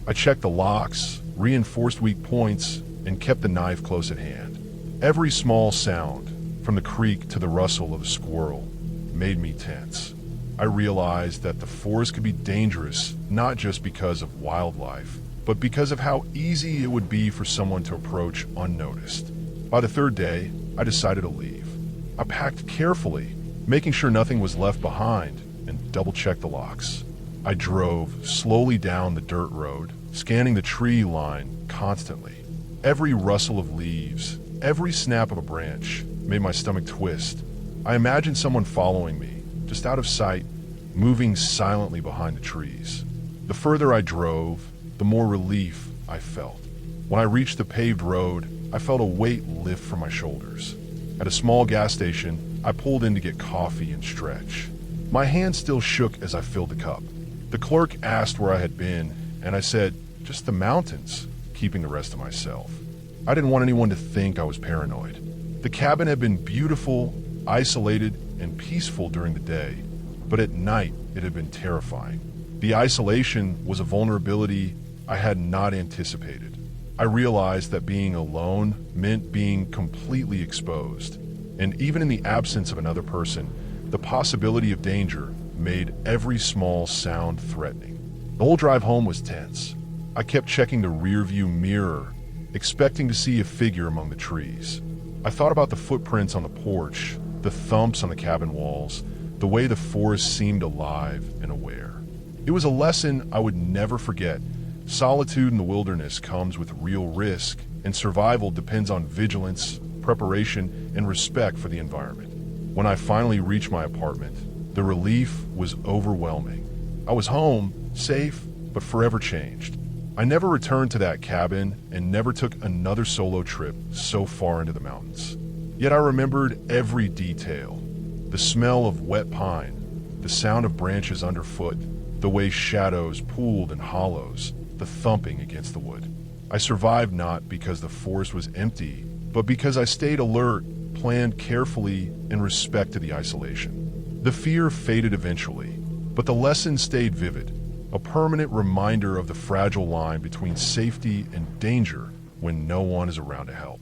I checked the locks, reinforced weak points, and kept the knife close at hand. Every small sound, from the creak to the rustle of a squirrel, made me tense. I realized that the forest could be dangerous not just because of wildlife, but because of how easy it would be for someone to approach unnoticed. By the third day, I decided to leave. I packed carefully, making sure nothing was left behind, and double-checked the locks. I drove slowly down the dirt road, scanning the tree line constantly. Every rustle of leaves, every snap of a branch made my stomach twist. I imagined someone following me, just out of sight, moving silently behind the trees. The further I drove, the more relief I felt. When I reached the paved road, I felt a weight lift from my shoulders. At a small gas station, I pulled in to get coffee and stretch. My hand still shook as I filled the cup. The clerk asked where I had been, and I said, "Just the mountains," keeping the rest to myself. I didn't want anyone to think I was paranoid. The cabin had been beautiful, isolated, and peaceful during the day, but at night it had been terrifying. The isolation was a vulnerability I had not anticipated. I realized that being alone meant being completely exposed, and even in the absence of another person, the possibility of danger made every small sound threatening. The whole drive home was tense. I kept checking the rearview mirror, expecting to see a figure among the trees. I thought about the footprints on the porch, the thumps on the cabin walls, the way the forest seemed alive and aware. It was a lesson I would never forget. Solitude in the wilderness comes with real risk, and survival depends on vigilance, preparation, and respect for the environment. When I finally reached my apartment, the relief was overwhelming. I was home, safe, but forever changed. I never returned to that cabin and never took another solo trip so far into the mountains. Yet I remembered every detail. The smell of wet pine, the sound of branches underfoot, the way shadows pooled in hollows, the thumping against the wood. I survived not because the forest was empty, but because I stayed alert, planned carefully, and respected the isolation. The fear faded eventually, but the lesson stayed vivid, a permanent reminder of the fragile line between safety and danger when no one is around to help.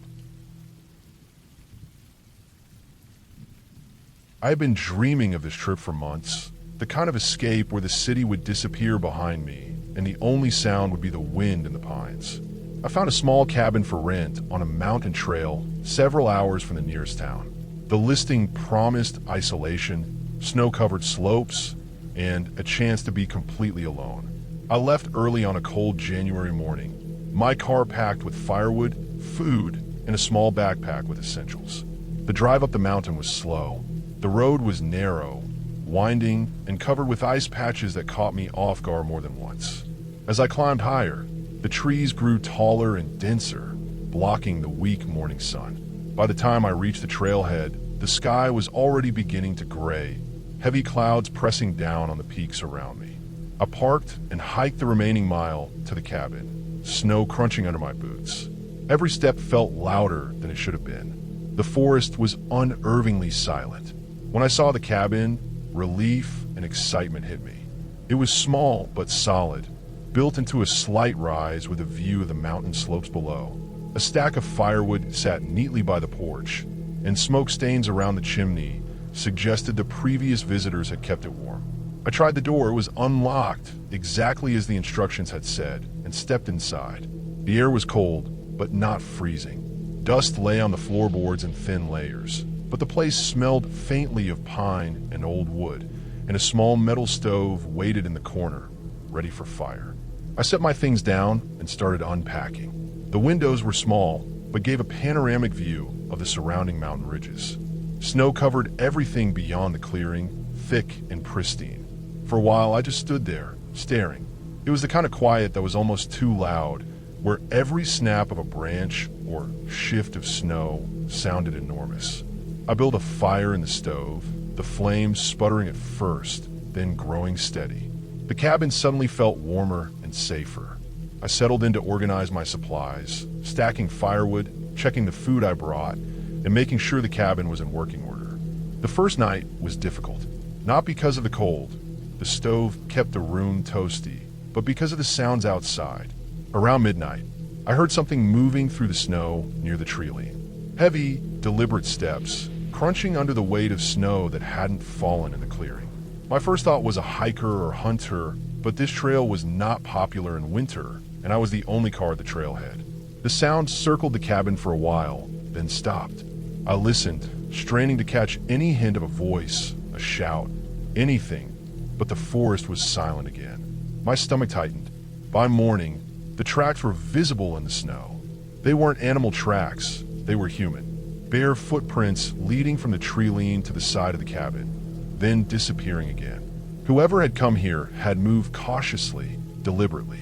I had been dreaming of this trip for months, the kind of escape where the city would disappear behind me and the only sound would be the wind in the pines. I found a small cabin for rent on a mountain trail several hours from the nearest town. The listing promised isolation, snow-covered slopes, and a chance to be completely alone. I left early on a cold January morning, my car packed with firewood, food, and a small backpack with essentials. The drive up the mountain was slow. The road was narrow, winding, and covered with ice patches that caught me off guard more than once. As I climbed higher, the trees grew taller and denser, blocking the weak morning sun. By the time I reached the trailhead, the sky was already beginning to gray, heavy clouds pressing down on the peaks around me. I parked and hiked the remaining mile to the cabin, snow crunching under my boots. Every step felt louder than it should have been. The forest was unnervingly silent. When I saw the cabin, relief and excitement hit me. It was small but solid, built into a slight rise with a view of the mountain slopes below. A stack of firewood sat neatly by the porch, and smoke stains around the chimney suggested the previous visitors had kept it warm. I tried the door. It was unlocked, exactly as the instructions had said, and stepped inside. The air was cold, but not freezing. Dust lay on the floorboards in thin layers, but the place smelled faintly of pine and old wood, and a small metal stove waited in the corner, ready for fire. I set my things down and started unpacking. The windows were small, but gave a panoramic view of the surrounding mountain ridges. Snow covered everything beyond the clearing, thick and pristine. For a while, I just stood there, staring. It was the kind of quiet that was almost too loud, where every snap of a branch or shift of snow sounded enormous. I built a fire in the stove, the flames sputtering at first, then growing steady. The cabin suddenly felt warmer and safer. I settled in to organize my supplies, stacking firewood, checking the food I brought, and making sure the cabin was in working order. The first night was difficult, not because of the cold. The stove kept the room toasty, but because of the sounds outside. Around midnight, I heard something moving through the snow near the tree line. Heavy, deliberate steps, crunching under the weight of snow that hadn't fallen in the clearing. My first thought was a hiker or hunter, but this trail was not popular in winter, and I was the only car at the trailhead. The sound circled the cabin for a while, then stopped. I listened, straining to catch any hint of a voice, a shout, anything, but the forest was silent again. My stomach tightened. By morning, the tracks were visible in the snow. They weren't animal tracks, they were human. Bare footprints leading from the tree lean to the side of the cabin, then disappearing again. Whoever had come here had moved cautiously, deliberately.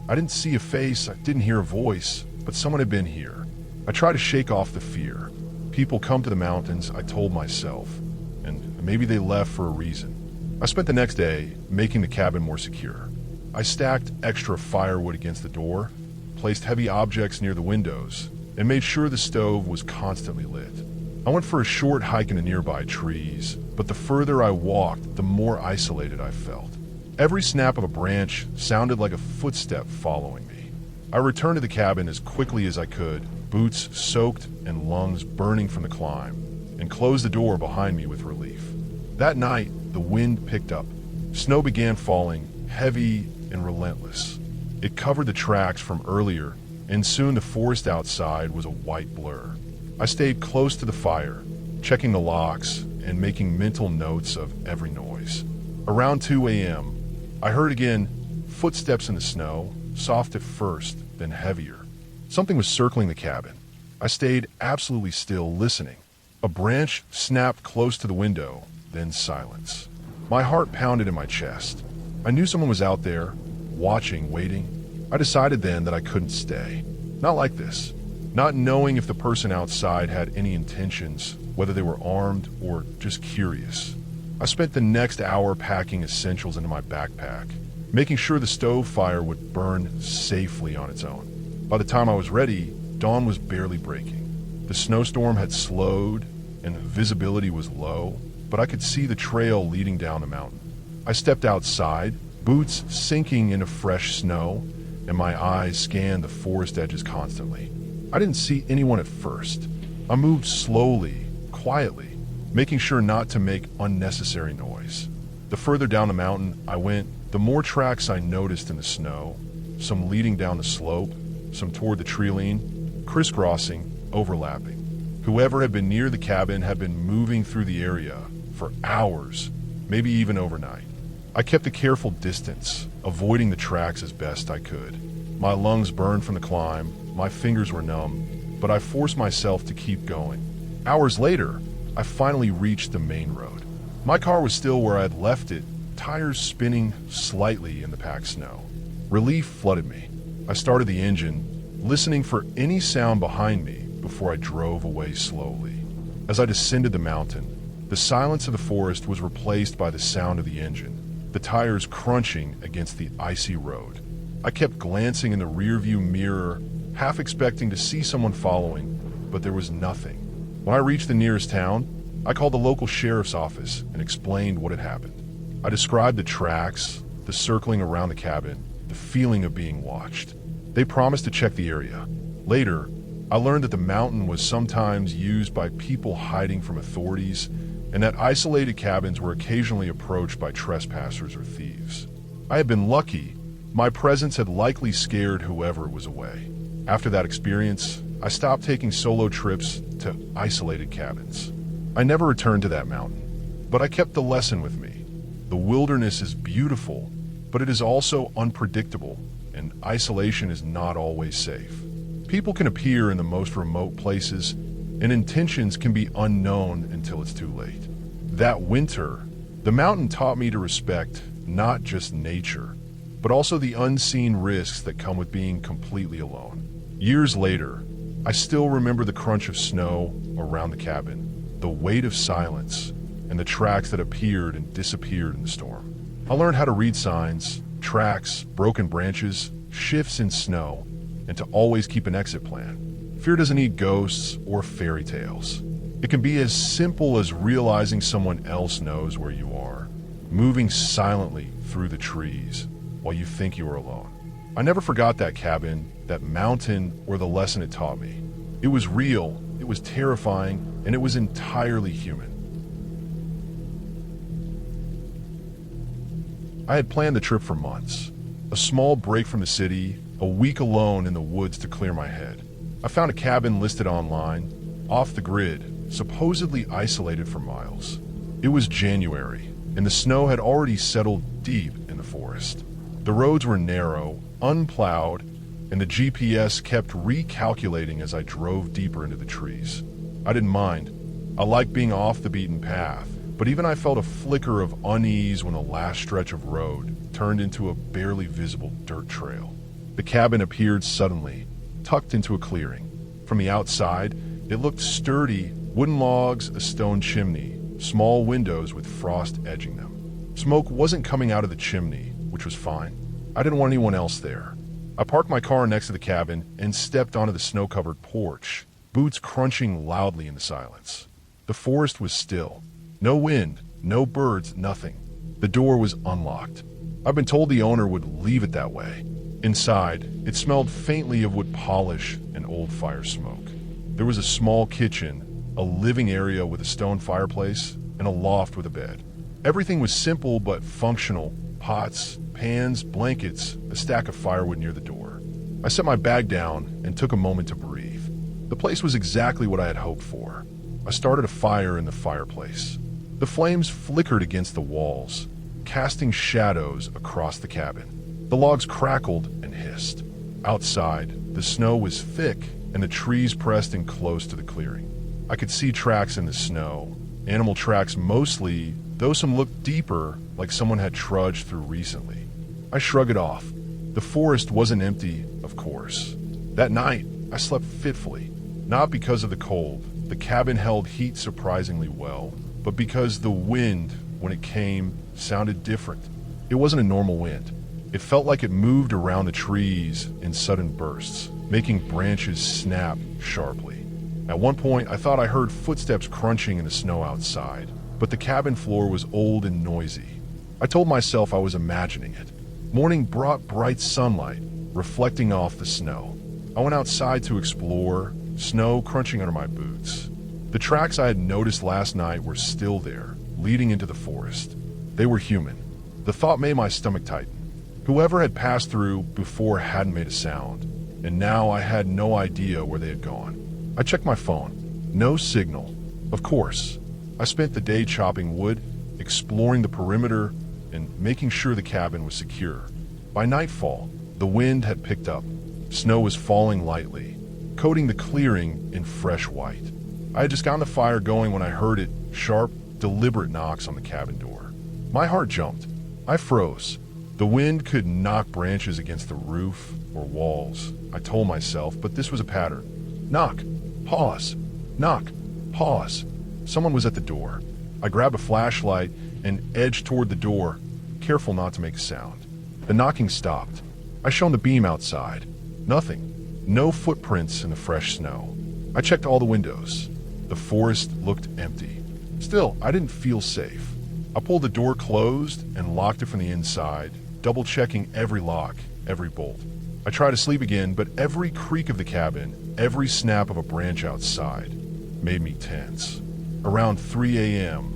I didn't see a face, I didn't hear a voice, but someone had been here. I tried to shake off the fear. People come to the mountains, I told myself, and maybe they left for a reason. I spent the next day making the cabin more secure. I stacked extra firewood against the door, placed heavy objects near the windows, and made sure the stove was constantly lit. I went for a short hike in the nearby trees, but the further I walked, the more isolated I felt. Every snap of a branch sounded like a footstep following me. I returned to the cabin as quickly as I could, boots soaked and lungs burning from the climb, and closed the door behind me with relief. That night, the wind picked up. Snow began falling, heavy and relentless. It covered the tracks from earlier, and soon the forest outside was a white blur. I stayed close to the fire, checking the locks and making mental notes of every noise. Around 2 a.m., I heard again footsteps in the snow, soft at first, then heavier. Something was circling the cabin. I stayed absolutely still, listening. A branch snapped close to the window, then silence. My heart pounded in my chest. I knew someone was out there, watching, waiting. I decided then that I couldn't stay. Not like this. Not knowing if the person outside had any intentions, whether they were armed or just curious. I spent the next hour packing essentials into my backpack, making sure the stove fire would burn safely on its own. By the time I was ready, dawn was barely breaking. The snowstorm had slowed and visibility was low, but I could see the trail leading down the mountain. I stepped outside, boots sinking into fresh snow, and my eyes scanned the forest edges constantly. I didn't see anyone at first. I moved slowly, quietly, making sure not to make unnecessary noise. The further down the mountain I went, the more tracks I noticed in the snow, some leading down the slope, some toward the tree lean, crisscrossing, overlapping. Whoever had been near the cabin had been moving through the area for hours, maybe even overnight. I kept a careful distance, avoiding the tracks as best I could. My lungs burned from the climb, my fingers were numb, but I forced myself to keep going. Hours later, I finally reached the main road. My car was still where I had left it, tires spinning slightly in the packed snow. Relief flooded me. I started the engine, listening for any sound behind me before I drove away slowly. As I descended the mountain, the silence of the forest was replaced by the sound of the engine, the tires crunching against the icy road. I kept glancing in the rearview mirror, half expecting to see someone following, but there was nothing. When I reached the nearest town, I called the local sheriff's office and explained what had happened. I described the tracks, the circling around the cabin, the feeling of being watched. They promised to check the area. Later, I learned that the mountain was sometimes used by people hiding from authorities, and that isolated cabins were occasionally approached by trespassers or thieves. I had been lucky. My presence had likely scared whoever was away. After that experience, I stopped taking solo trips to isolated cabins. I never returned to that mountain, but I kept the lesson with me. The wilderness is beautiful, but it is also unpredictable, and isolation is not always safe. People can appear in the most remote places, and intentions can be unknown until it's too late. That winter, the mountain taught me to respect not just nature, but also the unseen risks that come with being completely alone. Years later, I still remember the crunch of snow around the cabin, the weight of silence, and the tracks that appeared and disappeared in the storm. I learned how to read signs, tracks, broken branches, shifts in snow, and to always keep an exit plan. Fear doesn't need ghosts or fairy tales. It can be as simple as realizing someone else knows where you are, moving silently through the trees while you think you are alone. I never forgot that cabin, that mountain, or the lesson it taught me. It was real, it was terrifying, and it was entirely human. I had planned the trip for months. A small break from the city, a week alone in the woods to clear my head. I found a cabin listed online, off the grid, supposedly isolated for miles. It was January, and the snow had already settled deep in the forest. The roads were narrow, unplowed, and the GPS kept recalculating as I drove deeper into the trees. I didn't mind. I liked being off the beaten path, but even I felt a flicker of unease when the last stretch of road turned into a barely visible dirt trail. The cabin appeared suddenly, tucked into a clearing. From the outside, it looked sturdy, wooden logs, a stone chimney, small windows with frost edging them. Smoke wasn't coming out of the chimney, which was fine. I didn't want anyone else there. I parked my car next to the cabin and stepped onto the snow-covered porch, boots crunching loudly in the silence. The forest was still. No wind, no birds, nothing. The door was unlocked. I've been told the owner would leave it that way. Inside, it smelled faintly of wood polish and old fire smoke. There was a small kitchen, a living area with a stone fireplace, and a loft with a bed. Everything was simple but functional. Pots, pans, blankets, a stack of firewood near the door. I set my bag down and took a moment to breathe. The place was exactly what I had hoped for. I started a fire in the fireplace. The flames flickered against the walls, casting shadows across the cabin. The logs crackled and hissed. Outside, the snow was thick and the trees pressed in close to the clearing. I could see tracks in the snow, animal tracks mostly, though some looked deeper, like someone had trudged through recently. I shrugged it off. The forest wasn't empty, of course. That night, I slept fitfully, not because of the cold. The cabin held heat surprisingly well, but because the wind, when it came, sounded different. It wasn't a normal wind. It felt like it moved around the trees in sudden bursts, making branches snap sharply. At one point, I thought I heard footsteps crunching in the snow outside, but the cabin floor was old and noisy. I told myself I was imagining it. Morning brought bright sunlight, reflecting off the snow. I went outside to explore, snow crunching under my boots. The tracks I had noticed last night were still there, leading into the forest. They were human. The thought made my stomach tighten. Whoever had passed through before hadn't made a sound, and now I had no idea where they had gone. I checked my phone. No signal. Of course. I spent the day chopping wood, exploring the perimeter, and making sure the cabin was secure. By nightfall, the wind had picked up. Snow was falling lightly, coating the clearing in fresh white. I had just gotten the fire going when I heard it, sharp, deliberate knocks on the cabin door. My heart jumped. I froze. The wind could knock branches against the roof or walls, I told myself, but this was a pattern. Knock, pause, knock, pause. Someone was at the door. I grabbed a flashlight and edged toward the door, careful not to make a sound. The knocking stopped. I shone the beam outside. Nothing. No footprints in the fresh snow. I checked all the windows. The forest looked empty. Still, I didn't feel safe. I pulled the door closed and locked it from the inside, double-checking every lock, every bolt. I tried to sleep again, but every creak of the cabin, every snap of a branch outside, made me tense. Around 3 a.m.,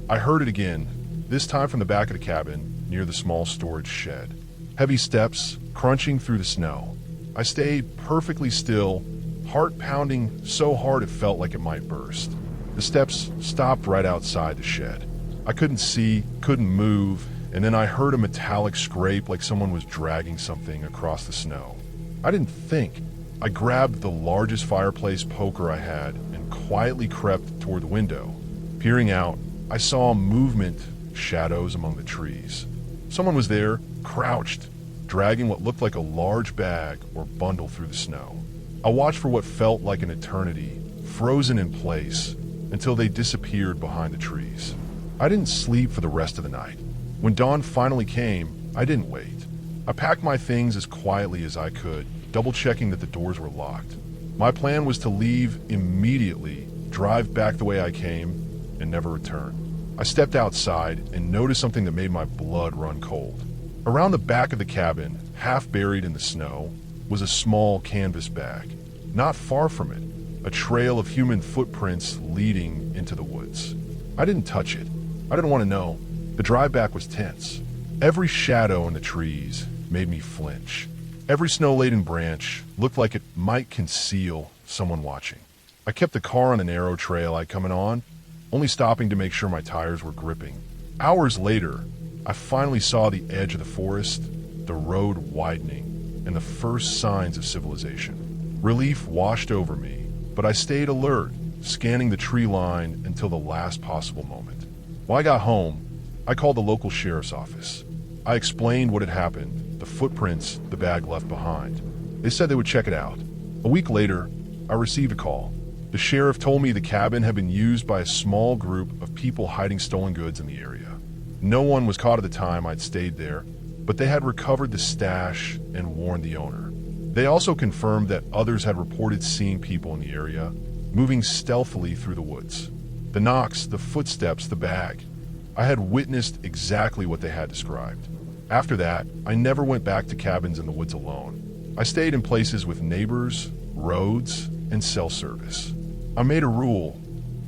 I heard it again, this time from the back of the cabin, near the small storage shed. Heavy steps, crunching through the snow. I stayed perfectly still, heart pounding so hard it felt like it might burst. The steps stopped right outside the shed. I couldn't see, couldn't move, and then I heard a metallic scrape like someone was dragging something across the snow. I didn't think. I grabbed the largest fireplace poker I had and quietly crept toward the window. Peering out, I saw movement, shadows among the trees. Someone was there, crouched, dragging what looked like a large bag or bundle through the snow. I watched for what felt like an eternity, frozen in place, until they disappeared behind the trees. I didn't sleep for the rest of the night. When dawn finally came, I didn't wait. I packed my things as quietly as I could, double-checking that the doors were locked. My plan was to leave immediately, drive back the way I came, and never return. I stepped outside and noticed something that made my blood run cold. Around the back of the cabin, half buried in the snow, was a small canvas bag. Not far from it, a trail of human footprints leading into the woods. I didn't touch it. I didn't want to know. The drive back was tense. Every shadow in the trees made me flinch. Every snow-laden branch looked like it might conceal someone watching. I kept the car on a narrow trail I coming on, only stopping to make sure my tires were gripping. Hours later, I finally saw the edge of the forest, the road widening, and the first signs of civilization. Relief washed over me, but I stayed alert, scanning the tree line until the last possible moment. When I got home, I called the local sheriff's office. I explained what had happened, the footprints the bag left behind. They said they would check it out. A week later, I received a call. The sheriff told me the cabin had been used by a small group of people hiding stolen goods in the area. No one was caught at the time I'd stayed there, but they had recovered the stash and warned the owner. They also confirmed that others had reported seeing people in the area, moving stealthily through the woods. The knocks, the footsteps, the bag. I had witnessed exactly what they had described. After that, I never went back to cabins in the woods alone. I stayed in places with neighbors, roads, and cell service. I made a rule.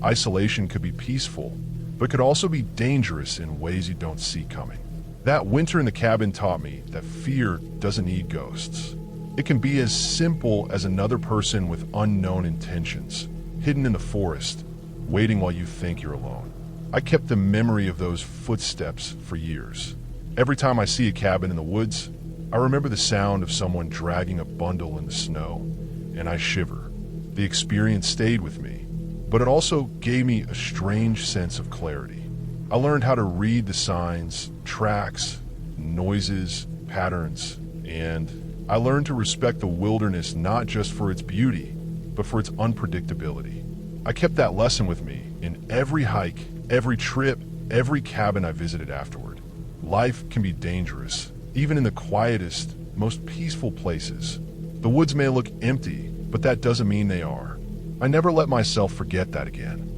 Isolation could be peaceful, but could also be dangerous in ways you don't see coming. That winter in the cabin taught me that fear doesn't need ghosts. It can be as simple as another person with unknown intentions, hidden in the forest, waiting while you think you're alone. I kept the memory of those footsteps for years. Every time I see a cabin in the woods, I remember the sound of someone dragging a bundle in the snow, and I shiver. The experience stayed with me, but it also gave me a strange sense of clarity. I learned how to read the signs, tracks, noises, patterns, and I learned to respect the wilderness not just for its beauty, but for its unpredictability. I kept that lesson with me in every hike, every trip, every cabin I visited afterward. Life can be dangerous, even in the quietest, most peaceful places. The woods may look empty, but that doesn't mean they are. I never let myself forget that again.